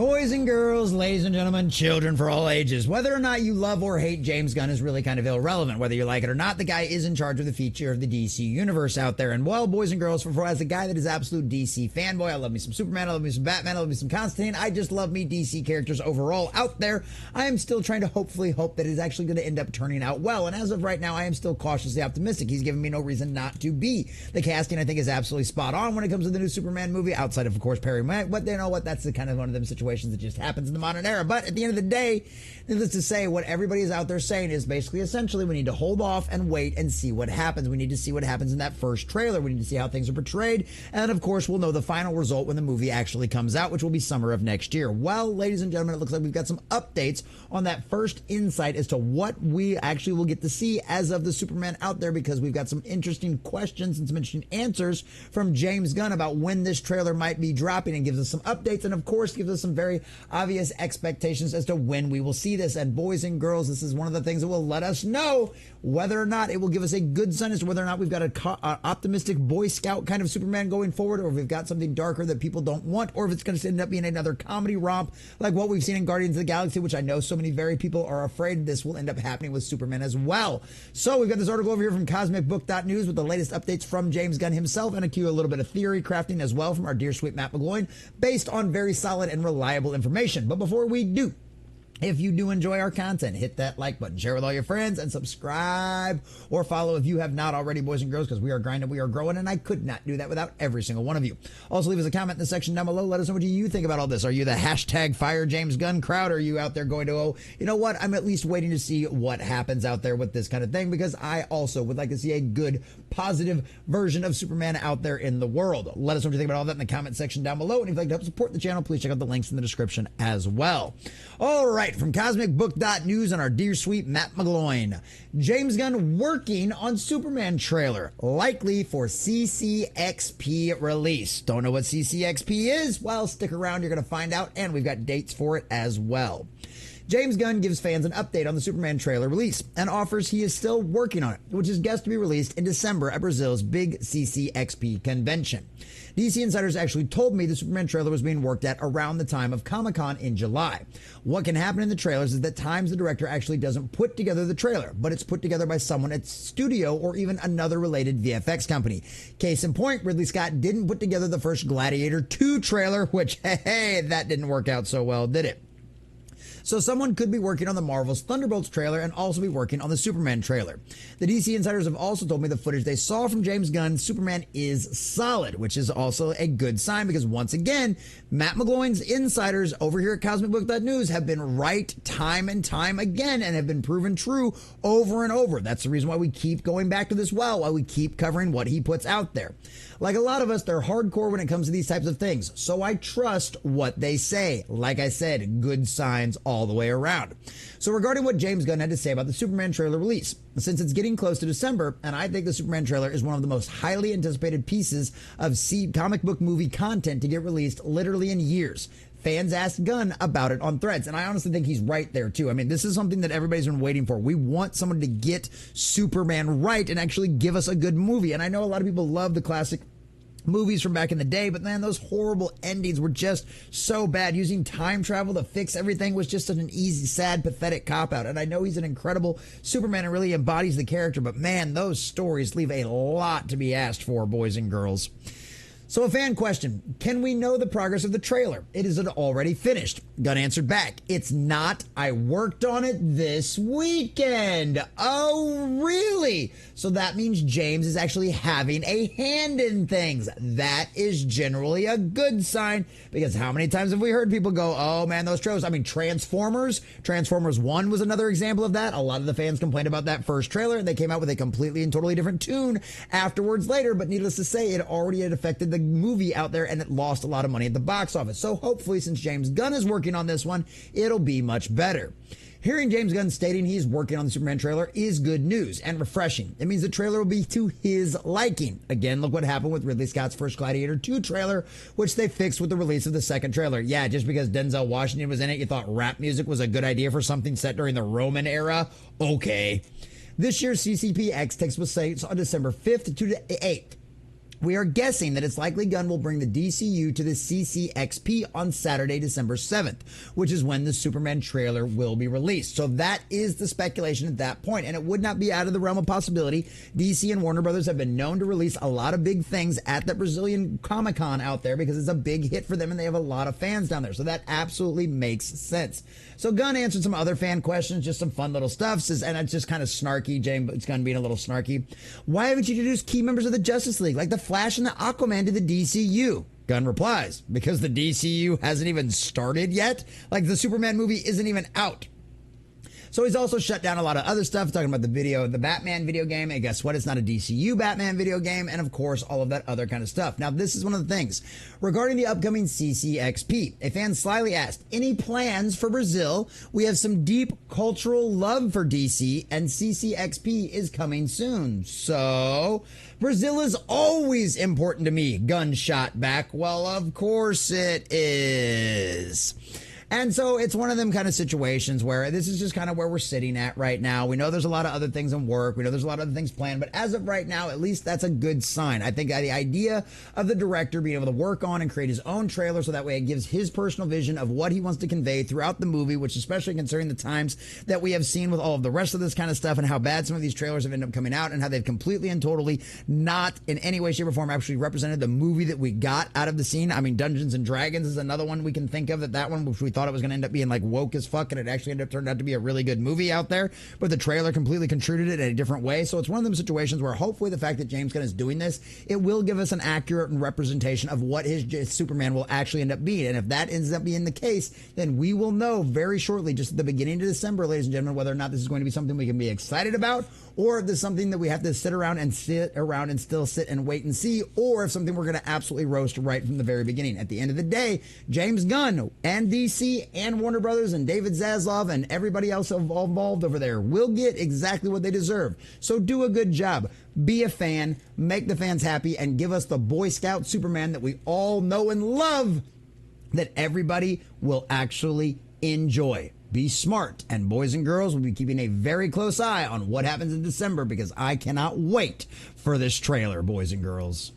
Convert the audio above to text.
Boys and girls, ladies and gentlemen, children for all ages. Whether or not you love or hate James Gunn is really kind of irrelevant. Whether you like it or not, the guy is in charge of the future of the DC universe out there. And well, boys and girls, as a guy that is absolute DC fanboy, I love me some Superman, I love me some Batman, I love me some Constantine. I just love me DC characters overall out there. I am still trying to hopefully hope that it's actually going to end up turning out well. And as of right now, I am still cautiously optimistic. He's given me no reason not to be. The casting, I think, is absolutely spot on when it comes to the new Superman movie, outside of course, Perry Mack. But you know what? That's the kind of one of them situations that just happens in the modern era. But at the end of the day, needless to say, what everybody is out there saying is basically essentially we need to hold off and wait and see what happens. We need to see what happens in that first trailer. We need to see how things are portrayed. And of course, we'll know the final result when the movie actually comes out, which will be summer of next year. Well, ladies and gentlemen, it looks like we've got some updates on that first insight as to what we actually will get to see as of the Superman out there, because we've got some interesting questions and some interesting answers from James Gunn about when this trailer might be dropping, and gives us some updates and of course gives us some very obvious expectations as to when we will see this. And boys and girls, this is one of the things that will let us know whether or not it will give us a good sign as to whether or not we've got an optimistic Boy Scout kind of Superman going forward, or if we've got something darker that people don't want, or if it's going to end up being another comedy romp like what we've seen in Guardians of the Galaxy, which I know so many very people are afraid this will end up happening with Superman as well. So we've got this article over here from cosmicbook.news with the latest updates from James Gunn himself, and a little bit of theory crafting as well from our dear sweet Matt McGloin, based on very solid and reliable information. But before we do, if you do enjoy our content, hit that like button, share with all your friends, and subscribe or follow if you have not already, boys and girls, because we are grinding, we are growing, and I could not do that without every single one of you. Also, leave us a comment in the section down below. Let us know what you think about all this. Are you the hashtag fire James Gunn crowd? Or are you out there going to, oh, you know what, I'm at least waiting to see what happens out there with this kind of thing, because I also would like to see a good, positive version of Superman out there in the world. Let us know what you think about all that in the comment section down below. And if you'd like to help support the channel, please check out the links in the description as well. All right, from cosmicbook.news and our dear sweet Matt McGloin. James Gunn working on Superman trailer, likely for CCXP release. Don't know what CCXP is? Well, stick around, you're going to find out, and we've got dates for it as well. James Gunn gives fans an update on the Superman trailer release and offers he is still working on it, which is guessed to be released in December at Brazil's big CCXP convention. DC insiders actually told me the Superman trailer was being worked at around the time of Comic-Con in July. What can happen in the trailers is that at times the director actually doesn't put together the trailer, but it's put together by someone at studio or even another related VFX company. Case in point, Ridley Scott didn't put together the first Gladiator 2 trailer, which, hey, that didn't work out so well, did it? So someone could be working on the Marvel's Thunderbolts trailer and also be working on the Superman trailer. The DC insiders have also told me the footage they saw from James Gunn's Superman is solid, which is also a good sign, because once again, Matt McGloin's insiders over here at cosmicbook.news have been right time and time again and have been proven true over and over. That's the reason why we keep going back to this well, why we keep covering what he puts out there. Like a lot of us, they're hardcore when it comes to these types of things, so I trust what they say. Like I said, good signs all the way around. So regarding what James Gunn had to say about the Superman trailer release, since it's getting close to December, and I think the Superman trailer is one of the most highly anticipated pieces of comic book movie content to get released literally in years. Fans asked Gunn about it on Threads, and I honestly think he's right there too. I mean, this is something that everybody's been waiting for. We want someone to get Superman right and actually give us a good movie. And I know a lot of people love the classic movies from back in the day, but man, those horrible endings were just so bad. Using time travel to fix everything was just such an easy, sad, pathetic cop-out. And I know he's an incredible Superman and really embodies the character, but man, those stories leave a lot to be asked for, boys and girls. So a fan question, can we know the progress of the trailer? Is it already finished? Gunn answered back, it's not. I worked on it this weekend. Oh, really? So that means James is actually having a hand in things. That is generally a good sign, because how many times have we heard people go, oh man, those trailers. I mean, Transformers 1 was another example of that. A lot of the fans complained about that first trailer. They came out with a completely and totally different tune afterwards later, but needless to say, it already had affected the movie out there and it lost a lot of money at the box office. So hopefully, since James Gunn is working on this one, it'll be much better. Hearing James Gunn stating he's working on the Superman trailer is good news and refreshing. It means the trailer will be to his liking. Again, look what happened with Ridley Scott's first Gladiator 2 trailer, which they fixed with the release of the second trailer. Yeah, just because Denzel Washington was in it, you thought rap music was a good idea for something set during the Roman era? Okay. This year's CCPX takes place on December 5th to the 8th. We are guessing that it's likely Gunn will bring the DCU to the CCXP on Saturday, December 7th, which is when the Superman trailer will be released. So that is the speculation at that point, and it would not be out of the realm of possibility. DC and Warner Brothers have been known to release a lot of big things at the Brazilian Comic-Con out there because it's a big hit for them and they have a lot of fans down there. So that absolutely makes sense. So Gunn answered some other fan questions, just some fun little stuff, says, and it's just kind of snarky, James Gunn being a little snarky. Why haven't you introduced key members of the Justice League, like the Flash and the Aquaman, to the DCU? Gunn replies, because the DCU hasn't even started yet. Like, the Superman movie isn't even out. So he's also shut down a lot of other stuff, talking about the Batman video game, and guess what? It's not a DCU Batman video game, and of course, all of that other kind of stuff. Now, this is one of the things. Regarding the upcoming CCXP, a fan slyly asked, any plans for Brazil? We have some deep cultural love for DC, and CCXP is coming soon. So, Brazil is always important to me, Gunn shot back. Well, of course it is. And so it's one of them kind of situations where this is just kind of where we're sitting at right now. We know there's a lot of other things in work. We know there's a lot of other things planned. But as of right now, at least that's a good sign. I think the idea of the director being able to work on and create his own trailer so that way it gives his personal vision of what he wants to convey throughout the movie, which especially considering the times that we have seen with all of the rest of this kind of stuff and how bad some of these trailers have ended up coming out and how they've completely and totally not in any way, shape, or form actually represented the movie that we got out of the scene. I mean, Dungeons and Dragons is another one we can think of, that one, which we thought it was going to end up being like woke as fuck, and it actually turned out to be a really good movie out there, but the trailer completely contributed it in a different way. So it's one of them situations where hopefully the fact that James Gunn is doing this, it will give us an accurate representation of what his Superman will actually end up being. And if that ends up being the case, then we will know very shortly, just at the beginning of December, ladies and gentlemen, whether or not this is going to be something we can be excited about, or if this is something that we have to sit around and still sit and wait and see, or if something we're going to absolutely roast right from the very beginning. At the end of the day, James Gunn and DC and Warner Brothers and David Zaslav and everybody else involved over there will get exactly what they deserve. So do a good job. Be a fan, make the fans happy, and give us the Boy Scout Superman that we all know and love, that everybody will actually enjoy. Be smart, and boys and girls will be keeping a very close eye on what happens in December, because I cannot wait for this trailer, boys and girls.